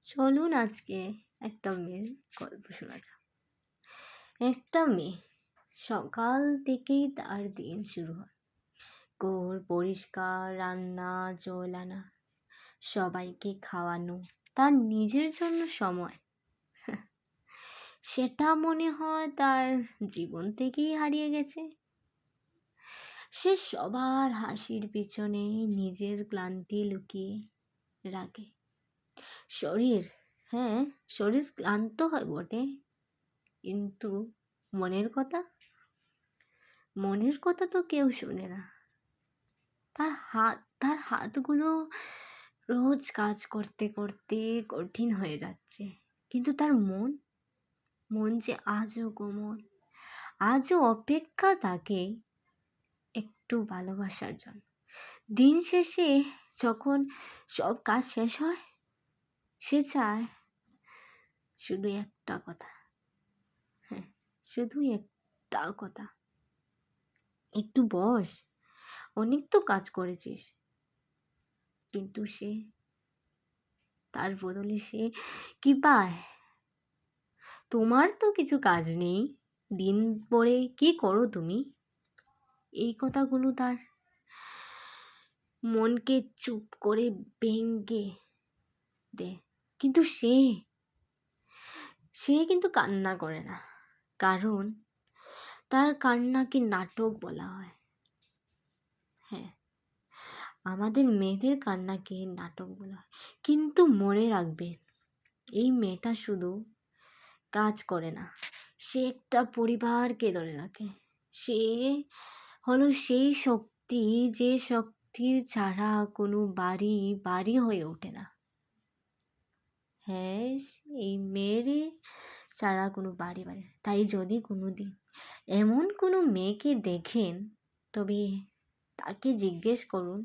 চলুন আজকে একটা মেয়ের গল্প শোনা যাক। একটা মেয়ে, সকাল থেকেই তার দিন শুরু হয়। ঘর পরিষ্কার, রান্না, জল আনা, সবাইকে খাওয়ানো, তার নিজের জন্য সময় সেটা মনে হয় তার জীবন থেকেই হারিয়ে গেছে। সে সবার হাসির পিছনে নিজের ক্লান্তি লুকিয়ে রাখে। শরীর, হ্যাঁ, শরীর ক্লান্ত হয় বটে, কিন্তু মনের কথা তো কেউ শোনে না। তার হাতগুলো রোজ কাজ করতে করতে কঠিন হয়ে যাচ্ছে, কিন্তু তার মন যে আজও কোমল, আজও অপেক্ষা তাকে একটু ভালোবাসার জন্য। দিন শেষে যখন সব কাজ শেষ হয়, সে চায় শুধু একটা কথা, হ্যাঁ, শুধু একটা কথা, একটু বস, অনেক তো কাজ করেছিস। কিন্তু তার বদলে সে কি পায়? তোমার তো কিছু কাজ নেই, দিন পরে কি করো তুমি? এই কথাগুলো তার মনকে চুপ করে ভেঙে দে। কিন্তু সে কিন্তু কান্না করে না, কারণ তার কান্নাকে নাটক বলা হয়। হ্যাঁ, আমাদের মেয়েদের কান্নাকে নাটক বলা হয়। কিন্তু মনে রাখবে, এই মেয়েটা শুধু কাজ করে না, সে একটা পরিবারকে ধরে রাখে। সে হলো সেই শক্তি, যে শক্তির ছাড়া কোনো বাড়ি হয়ে ওঠে না। হ্যাঁ, এই মেয়েরই ছাড়া কোনো বাড়ি। তাই যদি কোনো দিন এমন কোনো মেয়েকে দেখেন, তবে তাকে জিজ্ঞেস করুন,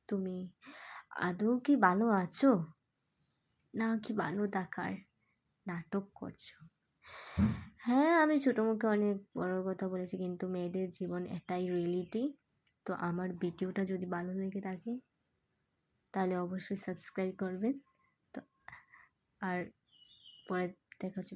তুমি আদৌ কি ভালো আছো, না কি ভালো থাকার নাটক করছো? হ্যাঁ, আমি ছোটো মুখে অনেক বড় কথা বলেছি, কিন্তু মেয়েদের জীবন এটাই রিয়েলিটি। তো আমার ভিডিওটা যদি ভালো লেগে থাকে তাহলে অবশ্যই সাবস্ক্রাইব করবেন। তো আর পরে দেখা হচ্ছে।